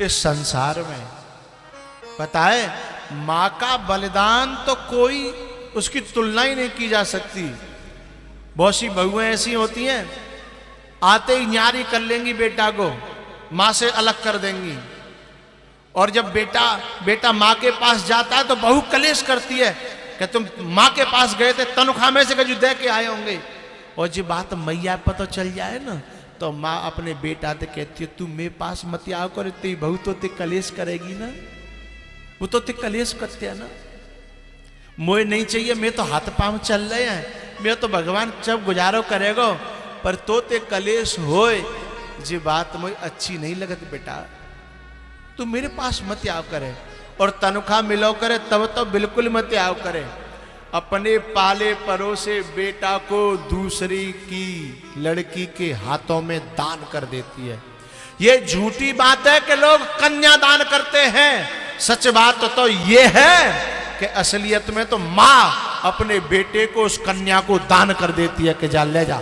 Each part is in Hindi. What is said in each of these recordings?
इस संसार में। पता है, मां का बलिदान तो कोई उसकी तुलना ही नहीं की जा सकती। बहुत सी बहुएं ऐसी होती हैं, आते ही न्यारी कर लेंगी बेटा को, मां से अलग कर देंगी। और जब बेटा मां के पास जाता है तो बहू कलेश करती है कि तुम मां के पास गए थे, तनख्वाह में से जो दे के आए होंगे। और जो बात मैया पर तो चल जाए ना, तो माँ अपने बेटा से कहती है तू मेरे पास मत आओ कर, तेरी बहू तो ते कलेश करेगी ना, वो तो ते कलेश करते है ना। मोए नहीं चाहिए, मैं तो हाथ पांव चल रहे हैं, मैं तो भगवान जब गुजारो करेगो, पर तो ते कलेश होए जी बात मुझे अच्छी नहीं लगती बेटा, तू मेरे पास मत आओ करे। और तनख्वाह मिलो करे तब तो बिल्कुल मत आओ करे। अपने पाले परोसे बेटा को दूसरी की लड़की के हाथों में दान कर देती है। ये झूठी बात है कि लोग कन्या दान करते हैं। सच बात तो ये है कि असलियत में तो मां अपने बेटे को उस कन्या को दान कर देती है कि जा ले जा।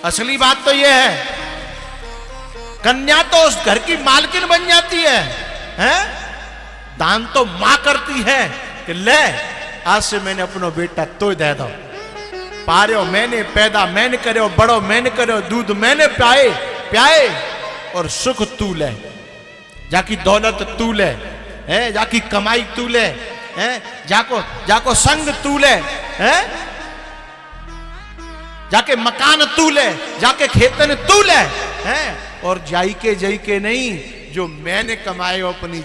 असली बात तो ये है, कन्या तो उस घर की मालकिन बन जाती है, हैं? दान तो मां करती है कि ले आज से मैंने अपनो बेटा तो दे दो, पारो मैंने पैदा मैंने करो, बड़ो मैंने करो, दूध मैंने प्याए और सुख तू ले, जाकी दौलत तू ले, है जाकी कमाई तू ले, है जाको संग तू ले, है जाके मकान तू ले, जाके खेतन तू ले, है और जाई के नहीं, जो मैंने कमाए अपनी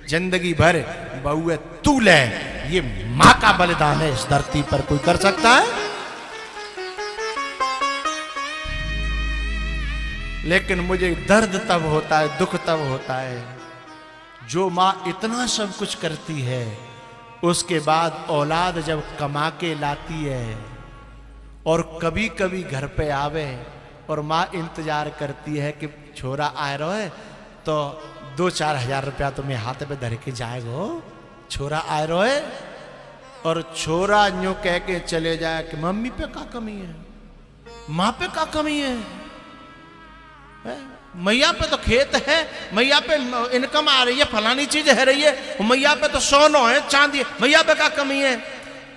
जिंदगी भर बहुए तू ले। ये मां का बलिदान है, इस धरती पर कोई कर सकता है? लेकिन मुझे दर्द तब होता है, दुख तब होता है, जो मां इतना सब कुछ करती है, उसके बाद औलाद जब कमा के लाती है और कभी कभी घर पे आवे और मां इंतजार करती है कि छोरा आ रहा है तो 2-4 हजार रुपया तुम्हें हाथ पे धर के जाएगो, छोरा आ रहा है। और छोरा यूं कह के चले जाए कि मम्मी पे क्या कमी है, मां पे क्या कमी है? मैया पे तो खेत है, मैया पे इनकम आ रही है, फलानी चीज है रही है, मैया पे तो सोना है, चांदी है, मैया पे क्या कमी है?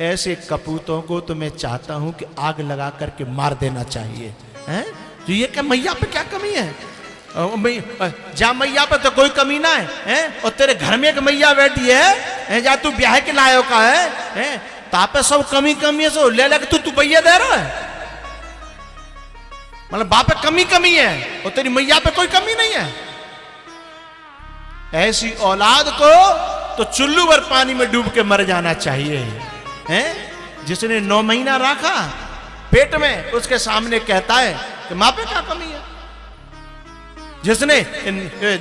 ऐसे कपूतों को तो मैं चाहता हूं कि आग लगा करके मार देना चाहिए, हैं? तो ये क्या मैया पे क्या कमी है? जा मैया पे तो कोई कमी ना है, और तेरे घर में एक मैया बैठी है, जा तू ब्याह के लायो का है, तापे सब कमी है, सो ले ले तू भैया दे रहा है, मतलब बाप पे कमी है और तेरी मैया पे कोई कमी नहीं है। ऐसी औलाद को तो चुल्लू भर पानी में डूब के मर जाना चाहिए, हैं? जिसने 9 महीना रखा पेट में, उसके सामने कहता है कि मां पे क्या कमी है? जिसने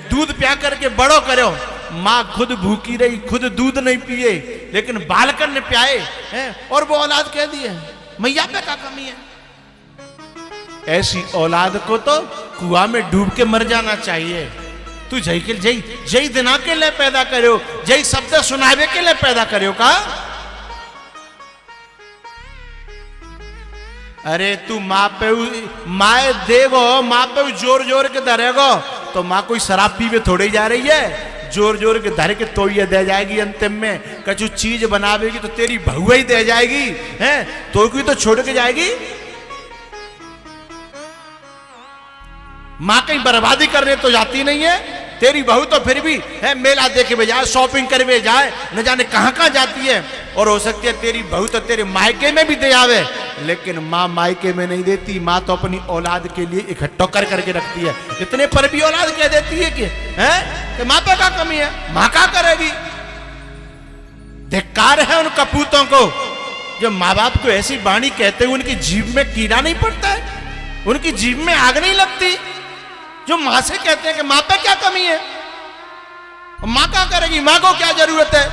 दूध प्या करके बड़ो करो, मां खुद भूखी रही, खुद दूध नहीं पिए, लेकिन बालकन ने प्याए, हैं? और वो औलाद कह दी है मैया पे क्या कमी है? ऐसी औलाद को तो कुआं में डूब के मर जाना चाहिए। तू जय दिना के लिए पैदा करो, जय शब्द सुनावे के लिए पैदा करो का? अरे तू माए देगो, माँ पे जोर के धरेगो तो माँ कोई शराब पीवे थोड़ी जा रही है, जोर के धर के तो ये दे जाएगी। अंतिम में कछु चीज बनावेगी तो तेरी बहुआ ही दे जाएगी, हैं? तो कोई तो छोड़ के जाएगी। माँ कहीं बर्बादी करने तो जाती नहीं है, तेरी बहू तो फिर भी है मेला देखे में जाए, शॉपिंग करने जाए, न जाने कहां जाती है। और हो सकती है तेरी बहू तो तेरे मायके में भी दे आवे, लेकिन माँ मायके में नहीं देती। माँ तो अपनी औलाद के लिए इकट्ठा करके रखती है। इतने पर भी औलाद कह देती है कि माँ पे क्या कमी है, माँ क्या करेगी? धिक्कार है उन कपूतों को जो माँ बाप को ऐसी वाणी कहते हुए उनकी जीभ में कीड़ा नहीं पड़ता है, उनकी जीभ में आग नहीं लगती, जो मां से कहते हैं कि मां पे क्या कमी है, मां क्या करेगी, मां को क्या जरूरत है,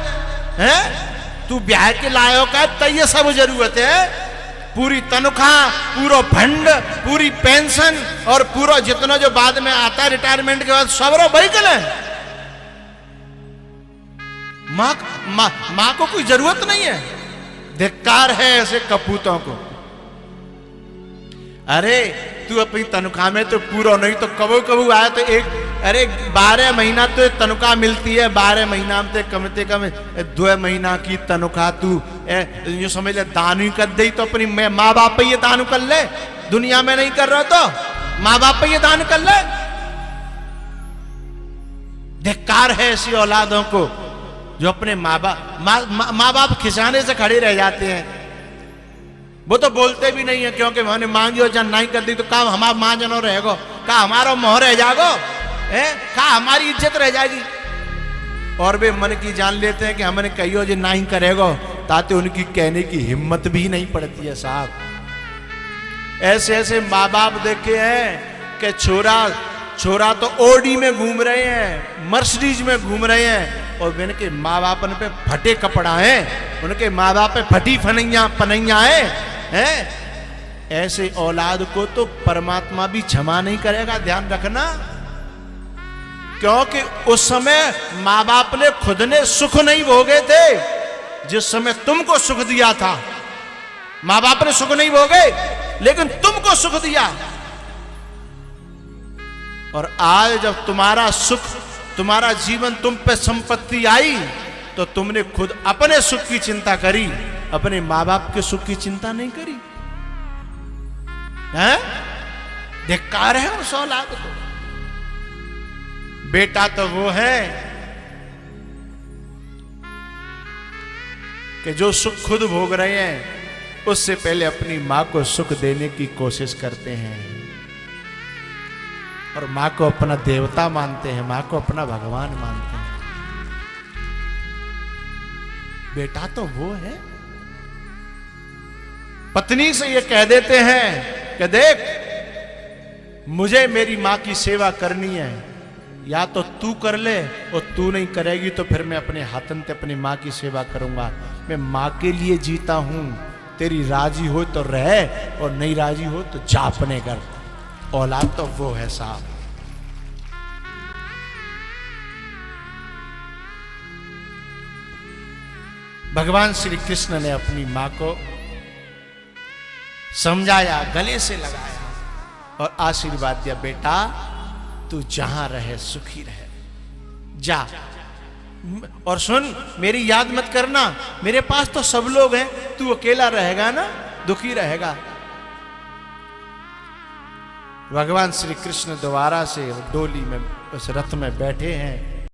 हैं? तू ब्याह के लायो का तो ये सब जरूरत है, पूरी तनख्वाह, पूरा फंड, पूरी पेंशन और पूरा जितना जो बाद में आता है रिटायरमेंट के बाद सब रो बहीकल है। मां को कोई जरूरत नहीं है। धिक्कार है ऐसे कपूतों को। अरे तू अपनी तनख्वाह में तो पूरा नहीं तो कबू कबू आया तो एक अरे 12 महीना तो तनख्वाह मिलती है, 12 महीना में कम से कम 2 महीना की तनख्वाह तू यूं समझ ले दान ही कर दे तो अपनी माँ बाप पे ये दान कर ले, दुनिया में नहीं कर रहा तो माँ बाप पे ये दान कर ले। धिक्कार है ऐसी औलादों को जो अपने माँ बाप खिसाने से खड़े रह जाते हैं। वो तो बोलते भी नहीं है क्योंकि मैंने मांगी जन नहीं कर दी तो काम हमारा मां जनो रहेगो, का हमारा मोह रह जाएगो है, का हमारी इज्जत रह जाएगी। और वे मन की जान लेते हैं कि हमने कहियो जो नहीं करेगो, ताते उनकी कहने की हिम्मत भी नहीं पड़ती है साहब। ऐसे ऐसे माँ बाप देखे हैं कि छोरा तो ओडी में घूम रहे हैं, मर्सिडीज में घूम रहे हैं, और उनके माँ बाप पे फटे कपड़ा है, उनके माँ बाप पे फटी पनैया है। ऐसे औलाद को तो परमात्मा भी क्षमा नहीं करेगा, ध्यान रखना। क्योंकि उस समय माँ बाप ने खुद ने सुख नहीं भोगे थे जिस समय तुमको सुख दिया था। माँ बाप ने सुख नहीं भोगे लेकिन तुमको सुख दिया। और आज जब तुम्हारा सुख, तुम्हारा जीवन तुम पे संपत्ति आई तो तुमने खुद अपने सुख की चिंता करी, अपने माँ बाप के सुख की चिंता नहीं करी है। धिक्कार है उस औलाद को। बेटा तो वो है कि जो सुख खुद भोग रहे हैं उससे पहले अपनी मां को सुख देने की कोशिश करते हैं और मां को अपना देवता मानते हैं, मां को अपना भगवान मानते हैं। बेटा तो वो है। पत्नी से ये कह देते हैं कि देख मुझे मेरी मां की सेवा करनी है, या तो तू कर ले और तू नहीं करेगी तो फिर मैं अपने हाथन से अपनी मां की सेवा करूंगा। मैं मां के लिए जीता हूं, तेरी राजी हो तो रह और नहीं राजी हो तो जा अपने घर। औलाद तो वो है साहब। भगवान श्री कृष्ण ने अपनी मां को समझाया, गले से लगाया और आशीर्वाद दिया, बेटा तू जहां रहे सुखी रहे, जा। और सुन, मेरी याद मत करना, मेरे पास तो सब लोग हैं, तू अकेला रहेगा ना, दुखी रहेगा। भगवान श्री कृष्ण दोबारा से डोली में, उस रथ में बैठे हैं